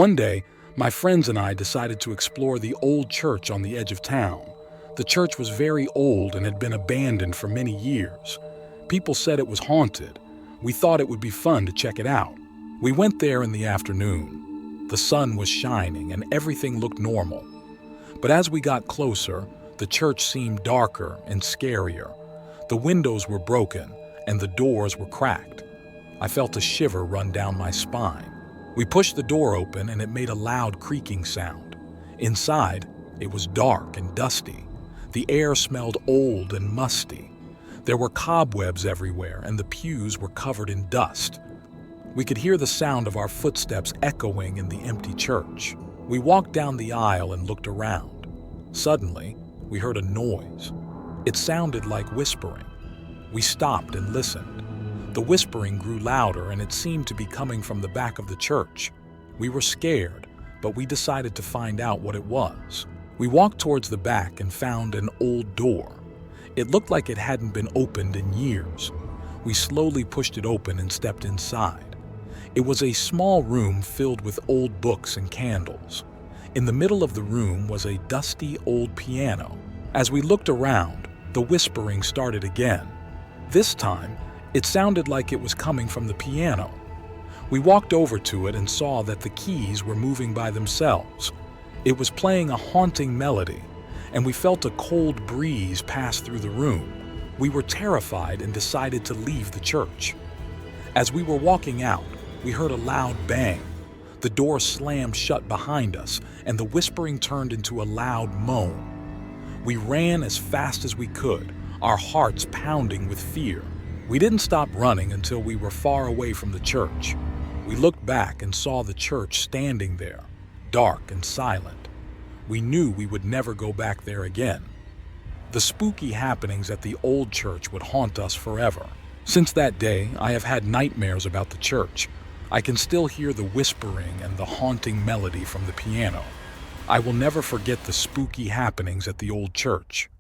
One day, my friends and I decided to explore the old church on the edge of town. The church was very old and had been abandoned for many years. People said it was haunted. We thought it would be fun to check it out. We went there in the afternoon. The sun was shining and everything looked normal. But as we got closer, the church seemed darker and scarier. The windows were broken and the doors were cracked. I felt a shiver run down my spine. We pushed the door open and it made a loud creaking sound. Inside, it was dark and dusty. The air smelled old and musty. There were cobwebs everywhere and the pews were covered in dust. We could hear the sound of our footsteps echoing in the empty church. We walked down the aisle and looked around. Suddenly, we heard a noise. It sounded like whispering. We stopped and listened. The whispering grew louder and it seemed to be coming from the back of the church. We were scared, but we decided to find out what it was. We walked towards the back and found an old door. It looked like it hadn't been opened in years. We slowly pushed it open and stepped inside. It was a small room filled with old books and candles. In the middle of the room was a dusty old piano. As we looked around, the whispering started again. This time, it sounded like it was coming from the piano. We walked over to it and saw that the keys were moving by themselves. It was playing a haunting melody, and we felt a cold breeze pass through the room. We were terrified and decided to leave the church. As we were walking out, we heard a loud bang. The door slammed shut behind us, and the whispering turned into a loud moan. We ran as fast as we could, our hearts pounding with fear. We didn't stop running until we were far away from the church. We looked back and saw the church standing there, dark and silent. We knew we would never go back there again. The spooky happenings at the old church would haunt us forever. Since that day, I have had nightmares about the church. I can still hear the whispering and the haunting melody from the piano. I will never forget the spooky happenings at the old church.